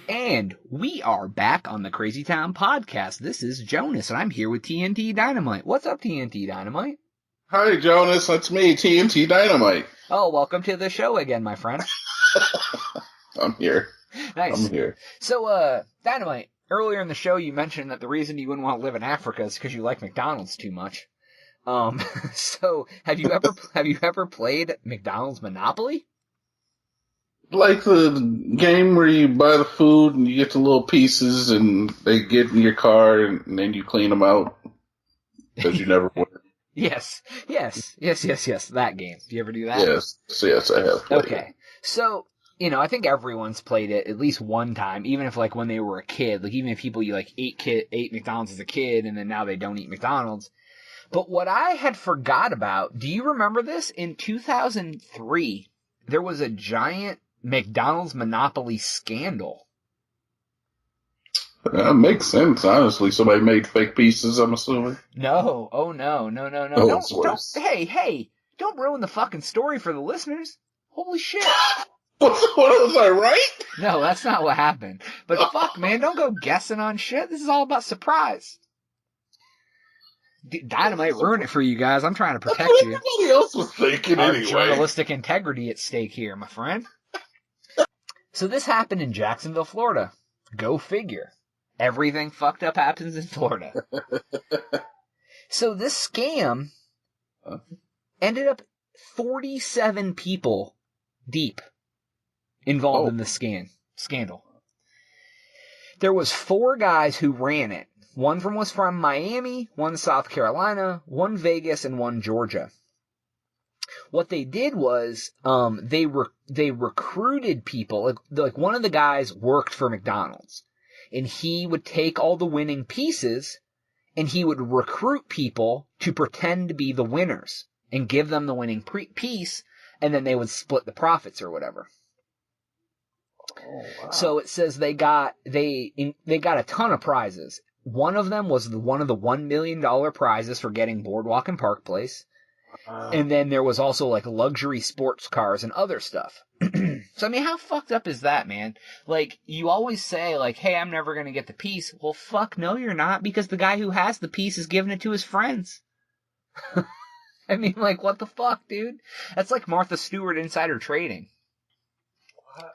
And we are back on the Crazy Town podcast. This is Jonas, and I'm here with TNT Dynamite. What's up, TNT Dynamite?
Hi, Jonas. That's me, TNT Dynamite.
Oh, welcome to the show again, my friend.
I'm here.
Nice.
I'm here.
So, Dynamite, earlier in the show you mentioned that the reason you wouldn't want to live in Africa is because you like McDonald's too much. So have you ever played McDonald's Monopoly?
Like the game where you buy the food and you get the little pieces and they get in your car and then you clean them out because you never win.
Yes, that game. Do you ever do that?
Yes, I have played
Okay,
it.
So, I think everyone's played it at least one time, even if, like, when they were a kid. Like, even if people, ate McDonald's as a kid and then now they don't eat McDonald's. But what I had forgot about, do you remember this? In 2003, there was a giant McDonald's Monopoly scandal.
That makes sense, honestly. Somebody made fake pieces, I'm assuming.
No. Oh, no.
Oh, it's worse.
Hey, don't ruin the fucking story for the listeners. Holy shit.
What was I right?
No, that's not what happened. But fuck, man, don't go guessing on shit. This is all about surprise. Dynamite ruined it for you guys. I'm trying to protect you.
Everybody else was thinking
Our
anyway.
journalistic integrity at stake here, my friend. So this happened in Jacksonville, Florida. Go figure. Everything fucked up happens in Florida. So this scam ended up 47 people deep involved in the scandal. There was 4 guys who ran it. One was from Miami, one South Carolina, one Vegas, and one Georgia. What they did was they recruited people. Like one of the guys worked for McDonald's, and he would take all the winning pieces and he would recruit people to pretend to be the winners and give them the winning piece, and then they would split the profits or whatever. Oh, wow. So it says they got a ton of prizes. One of them was one of the $1 million prizes for getting Boardwalk and Park Place. And then there was also like luxury sports cars and other stuff. So, I mean, how fucked up is that, man? Like, you always say, like, hey, I'm never going to get the piece. Well, fuck, no, you're not, because the guy who has the piece is giving it to his friends. I mean, like, what the fuck, dude? That's like Martha Stewart insider trading.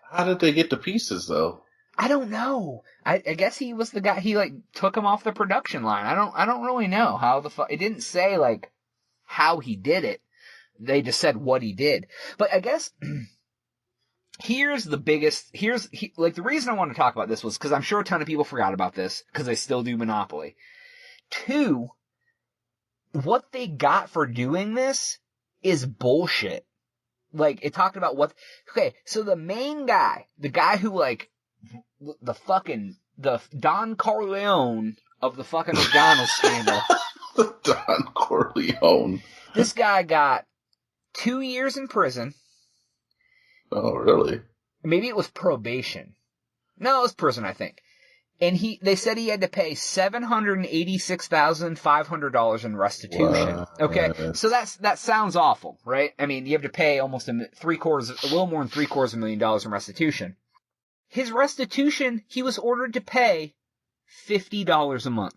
How did they get the pieces, though?
I don't know. I guess he was the guy. He like took him off the production line. I don't really know how the fuck. It didn't say like how he did it. They just said what he did. But I guess here's the reason I want to talk about this was because I'm sure a ton of people forgot about this because they still do Monopoly. 2, what they got for doing this is bullshit. Like, it talked about okay, so the main guy, the guy who like, the Don Corleone of the fucking McDonald's scandal.
The Don Corleone.
This guy got 2 years in prison.
Oh, really?
Maybe it was probation. No, it was prison, I think. And they said he had to pay $786,500 in restitution.
Wow.
Okay, so that sounds awful, right? I mean, you have to pay almost a little more than $750,000 in restitution. His restitution, he was ordered to pay $50 a month.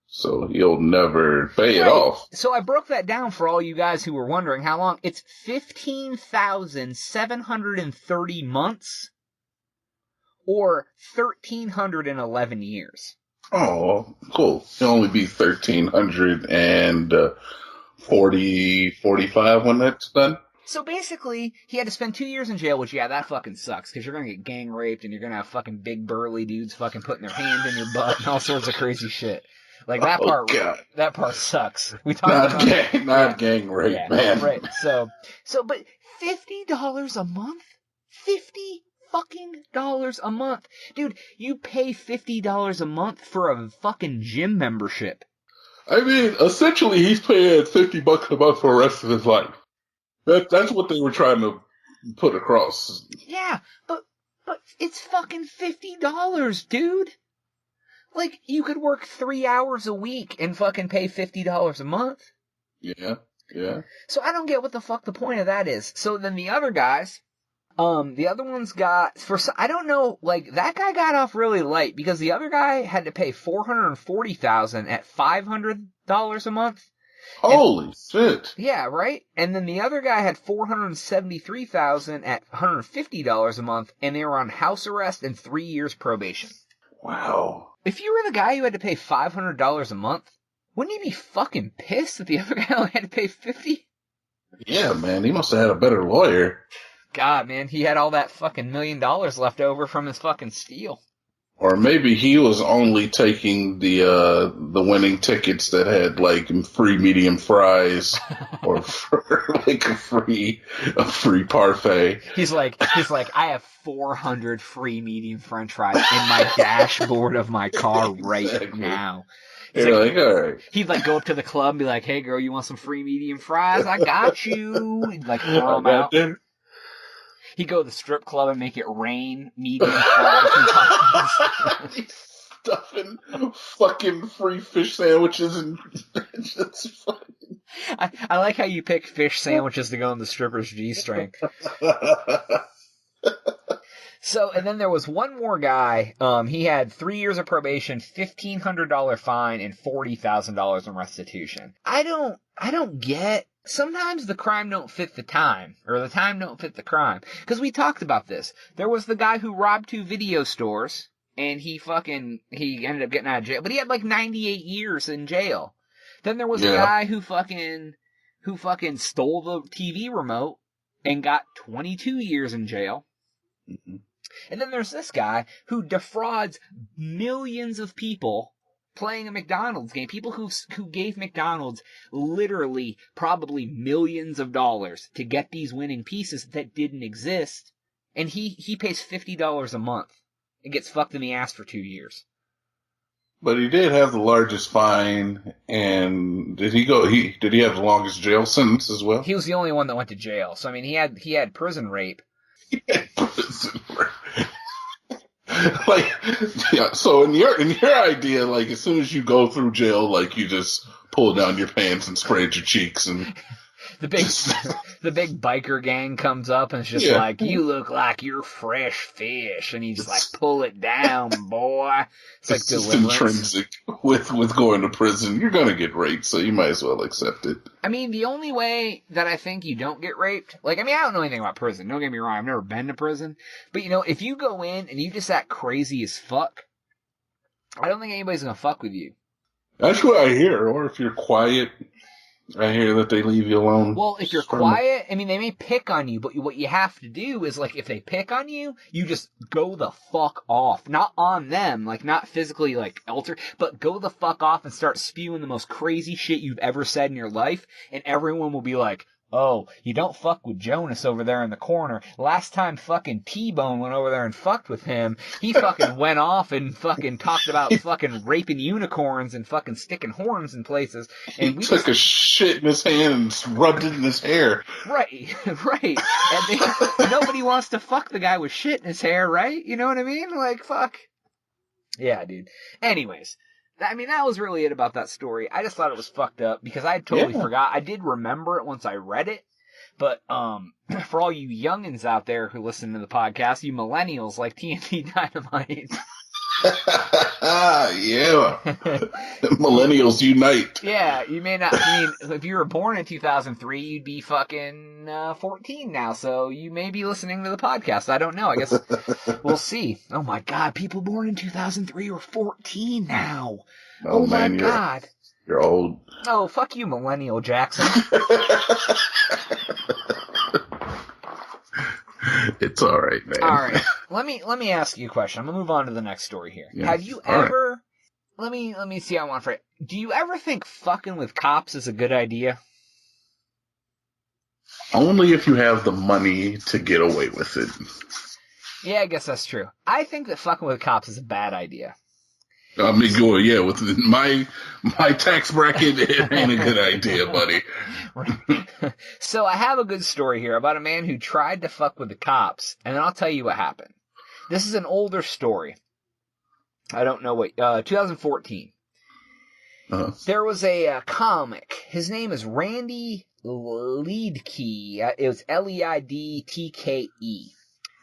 So he'll never pay it off.
So I broke that down for all you guys who were wondering how long. It's 15,730 months or 1,311 years.
Oh, cool. It'll only be 1,345 when that's done.
So basically, he had to spend 2 years in jail, which, yeah, that fucking sucks, because you're gonna get gang raped, and you're gonna have fucking big burly dudes fucking putting their hand in your butt and all sorts of crazy shit. Like, that
God.
that part sucks. We talked
Not gang rape, man.
Right. But $50 a month? $50 a month. Dude, you pay $50 a month for a fucking gym membership.
I mean, essentially, he's paying $50 a month for the rest of his life. That's what they were trying to put across.
Yeah, but it's fucking $50, dude. Like, you could work 3 hours a week and fucking pay $50 a month.
Yeah.
So I don't get what the fuck the point of that is. So then the other guys, the other ones got, I don't know, like, that guy got off really light, because the other guy had to pay $440,000 at $500 a month.
Holy shit.
Yeah, right? And then the other guy had $473,000 at $150 a month, and they were on house arrest and 3 years probation.
Wow.
If you were the guy who had to pay $500 a month, wouldn't you be fucking pissed that the other guy only had to pay $50?
Yeah, man, he must have had a better lawyer.
God, man, he had all that fucking $1 million left over from his fucking steal.
Or maybe he was only taking the winning tickets that had like free medium fries or like a free parfait.
He's like, I have 400 free medium French fries in my dashboard of my car right now.
You're like, all right.
He'd like go up to the club and be like, "Hey girl, you want some free medium fries? I got you." He'd like throw them out. He'd go to the strip club and make it rain medium fries.
He's stuffing fucking free fish sandwiches and just fucking.
I like how you pick fish sandwiches to go in the stripper's G-string. So, and then there was one more guy. He had 3 years of probation, $1,500 fine, and $40,000 in restitution. I don't get. Sometimes the crime don't fit the time, or the time don't fit the crime. Because we talked about this. There was the guy who robbed 2 video stores, and he ended up getting out of jail. But he had like 98 years in jail. Then there was a guy who fucking stole the TV remote and got 22 years in jail.
Mm-hmm.
And then there's this guy who defrauds millions of people playing a McDonald's game. People who gave McDonald's literally probably millions of dollars to get these winning pieces that didn't exist. And he pays $50 a month and gets fucked in the ass for 2 years.
But he did have the largest fine, and did he have the longest jail sentence as well?
He was the only one that went to jail. So I mean, he had prison rape.
Prison rape. Like, yeah, so in your idea, like, as soon as you go through jail, like, you just pull down your pants and sprayed your cheeks and
the big biker gang comes up and it's just like, "You look like you're fresh fish," and he's like, "Pull it down, boy." It's like
just
Deliverance.
intrinsic with going to prison. You're gonna get raped, so you might as well accept it.
I mean, the only way that I think you don't get raped, like, I mean, I don't know anything about prison. Don't get me wrong, I've never been to prison. But, you know, if you go in and you just act crazy as fuck, I don't think anybody's gonna fuck with you.
That's what I hear. Or if you're quiet, I hear that they leave you alone.
Well, if you're quiet, I mean, they may pick on you, but what you have to do is, like, if they pick on you, you just go the fuck off. Not on them, like, not physically, like, alter, but go the fuck off and start spewing the most crazy shit you've ever said in your life, and everyone will be like, "Oh, you don't fuck with Jonas over there in the corner. Last time fucking T-Bone went over there and fucked with him, he fucking went off and fucking talked about fucking raping unicorns and fucking sticking horns in places." And
he took a shit in his hand and rubbed it in his hair.
Right. And nobody wants to fuck the guy with shit in his hair, right? You know what I mean? Like, fuck. Yeah, dude. Anyways. I mean, that was really it about that story. I just thought it was fucked up because I had totally forgot. I did remember it once I read it. But for all you youngins out there who listen to the podcast, you millennials like TNT Dynamite.
Yeah. Millennials unite.
Yeah, you may not. I mean, if you were born in 2003, you'd be fucking 14 now, so you may be listening to the podcast. I don't know. I guess we'll see. Oh my god, people born in 2003 are 14 now. Oh man, my god.
You're old.
Oh, fuck you, Millennial Jackson.
It's all right, man.
All right. Let me ask you a question. I'm gonna move on to the next story here.
Yeah.
Have you
All
ever? Let me see how I want for it. Do you ever think fucking with cops is a good idea?
Only if you have the money to get away with it.
Yeah, I guess that's true. I think that fucking with cops is a bad idea.
I mean, with my tax bracket, it ain't a good idea, buddy.
So I have a good story here about a man who tried to fuck with the cops, and then I'll tell you what happened. This is an older story. I don't know what, 2014.
Uh-huh.
There was a comic. His name is Randy Leidtke. It was Leidtke.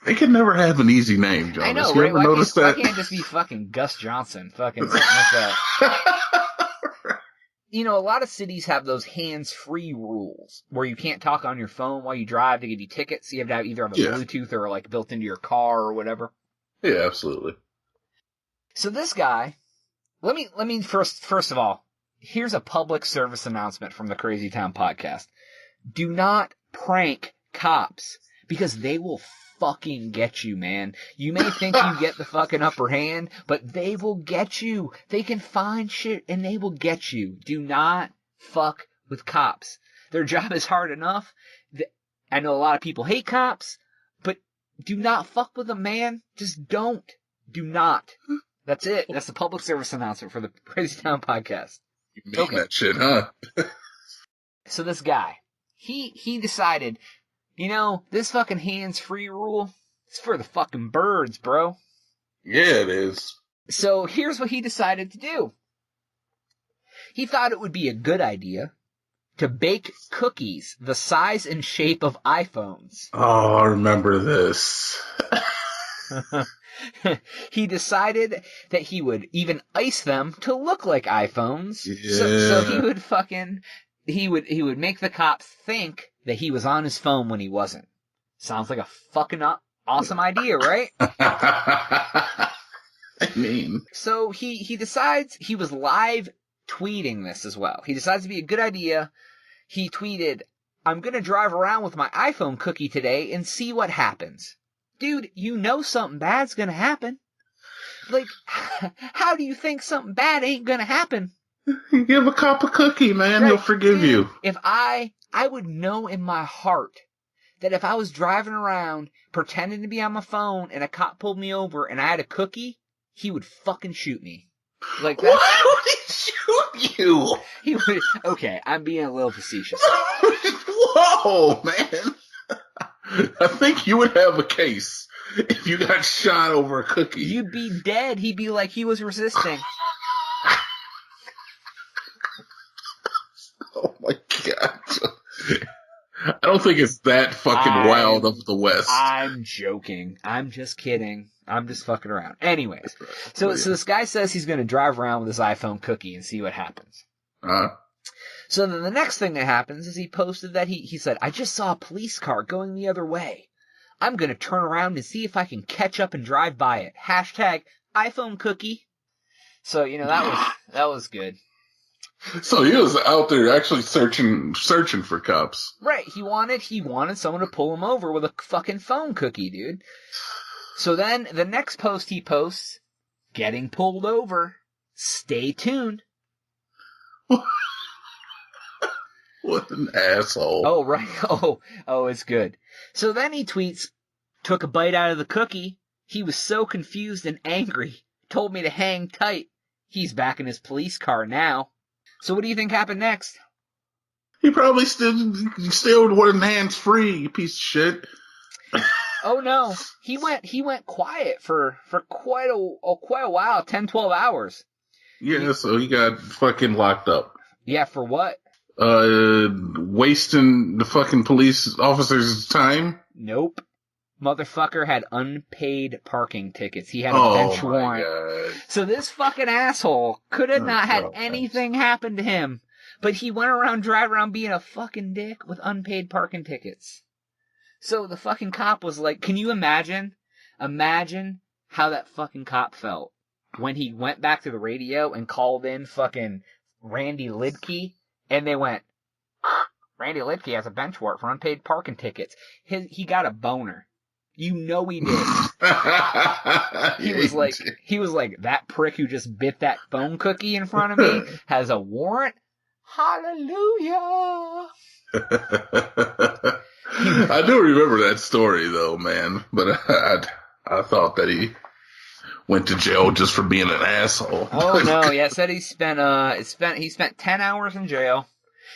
They can never have an easy name, Jonas.
I know,
You
right?
ever notice that?
Why can't it just be fucking Gus Johnson? Fucking something like that. You know, a lot of cities have those hands-free rules where you can't talk on your phone while you drive to give you tickets. You have to either have a Bluetooth or like built into your car or whatever.
Yeah, absolutely.
So this guy, let me first of all, here's a public service announcement from the Crazy Town podcast. Do not prank cops because they will fucking get you, man. You may think you get the fucking upper hand, but they will get you. They can find shit and they will get you. Do not fuck with cops. Their job is hard enough. I know a lot of people hate cops, but do not fuck with them, man. Just don't. Do not. That's it. That's the public service announcement for the Crazy Town podcast.
You mean that shit, huh?
So this guy, he decided, you know, this fucking hands-free rule, it's for the fucking birds, bro.
Yeah, it is.
So here's what he decided to do. He thought it would be a good idea to bake cookies the size and shape of iPhones.
Oh, I remember this.
He decided that he would even ice them to look like iPhones.
Yeah.
So he would fucking, he would make the cops think that he was on his phone when he wasn't. Sounds like a fucking awesome idea, right?
I mean.
So he decides, he was live tweeting this as well. He decides to be a good idea. He tweeted, "I'm gonna drive around with my iPhone cookie today and see what happens." Dude, you know something bad's gonna happen. Like, how do you think something bad ain't gonna happen?
You give a cop a cookie, man,
Right,
he'll forgive
dude,
you.
If I would know in my heart that if I was driving around pretending to be on my phone and a cop pulled me over and I had a cookie, he would fucking shoot me. Like that.
Why would he shoot you?
He would. Okay, I'm being a little facetious.
Whoa, man. I think you would have a case if you got shot over a cookie.
You'd be dead. He'd be like he was resisting.
Oh my god. I don't think it's that fucking wild up the West.
I'm joking. I'm just kidding. I'm just fucking around. Anyways, so this guy says he's going to drive around with his iPhone cookie and see what happens. So then the next thing that happens is he posted that he said, "I just saw a police car going the other way. I'm going to turn around and see if I can catch up and drive by it. Hashtag iPhone cookie." So, you know, that was good.
So he was out there actually searching for cops.
Right. He wanted someone to pull him over with a fucking phone cookie, dude. So then the next post he posts, "Getting pulled over. Stay tuned."
What an asshole.
Oh, right. Oh, it's good. So then he tweets, "Took a bite out of the cookie. He was so confused and angry. Told me to hang tight. He's back in his police car now." So what do you think happened next?
He probably still wasn't hands free, you piece of shit.
Oh no. He went quiet for quite a while, 10, 12 hours.
Yeah, so he got fucking locked up.
Yeah, for what?
Wasting the fucking police officers' time?
Nope. Motherfucker had unpaid parking tickets. He had a bench warrant.
God.
So this fucking asshole could have not had anything happen to him, but he went around driving around being a fucking dick with unpaid parking tickets. So the fucking cop was like, can you imagine? Imagine how that fucking cop felt when he went back to the radio and called in fucking Randy Leidtke, and they went, "Randy Leidtke has a bench warrant for unpaid parking tickets." He got a boner. You know he did. He was like, that prick who just bit that phone cookie in front of me has a warrant? Hallelujah!
I do remember that story though, man. But I thought that he went to jail just for being an asshole.
Oh no, yeah, it said he spent 10 hours in jail.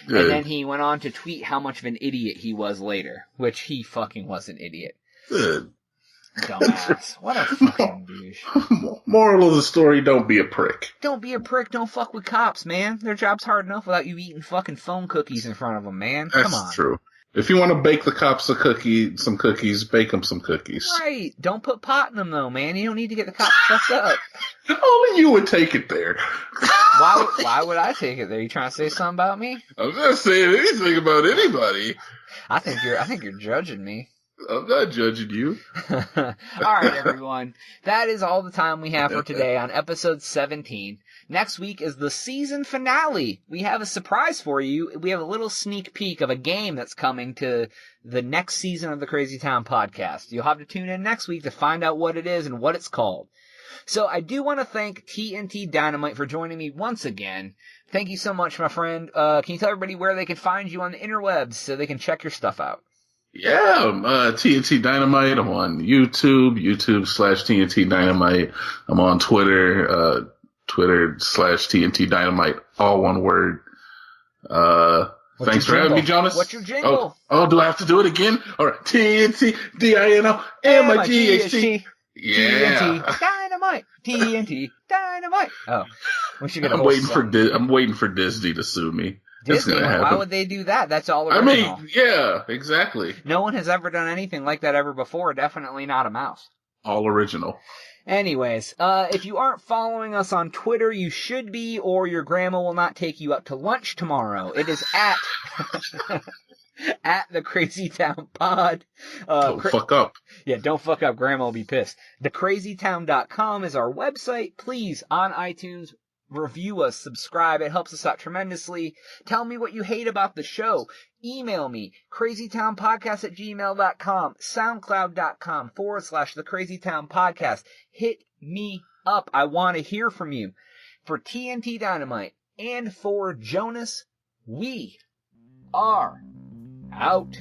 Good.
And then he went on to tweet how much of an idiot he was later, which he fucking was an idiot.
Good.
Dumbass. What a fucking douche.
Moral of the story, don't be a prick.
Don't be a prick, don't fuck with cops, man. Their job's hard enough without you eating fucking phone cookies in front of them, man. Come on.
That's true. If you want to bake the cops some cookies, bake them some cookies.
Right. Don't put pot in them, though, man. You don't need to get the cops fucked up.
Only you would take it there.
Why would I take it there? You trying to say something about me?
I'm not saying anything about anybody.
I think you're judging me.
I'm not judging you.
All right, everyone. That is all the time we have for today on episode 17. Next week is the season finale. We have a surprise for you. We have a little sneak peek of a game that's coming to the next season of the Crazy Town podcast. You'll have to tune in next week to find out what it is and what it's called. So I do want to thank TNT Dynamite for joining me once again. Thank you so much, my friend. Can you tell everybody where they can find you on the interwebs so they can check your stuff out?
Yeah, TNT Dynamite. I'm on YouTube/TNT Dynamite. I'm on Twitter, Twitter/TNT Dynamite, all one word. Thanks for having me, Jonas.
What's your jingle?
Oh, do I have to do it again? All right, TNT DINOMIGHT. Yeah.
TNT Dynamite. TNT Dynamite. Oh, we should get a
I'm
whole
waiting
song.
I'm waiting for Disney to sue me.
Disney?
It's gonna happen.
Why would they do that? That's all
I
original.
mean, yeah, exactly.
No one has ever done anything like that ever before. Definitely not a mouse.
All original.
Anyways, if you aren't following us on Twitter, you should be, or your grandma will not take you out to lunch tomorrow. It is at the Crazy Town Pod.
Don't fuck up.
Yeah, don't fuck up. Grandma will be pissed. TheCrazyTown.com is our website. Please, on iTunes, review us, subscribe. It helps us out tremendously. Tell me what you hate about the show. Email me, crazytownpodcast@gmail.com, soundcloud.com/thecrazytownpodcast. Hit me up. I want to hear from you. For TNT Dynamite and for Jonas, we are out.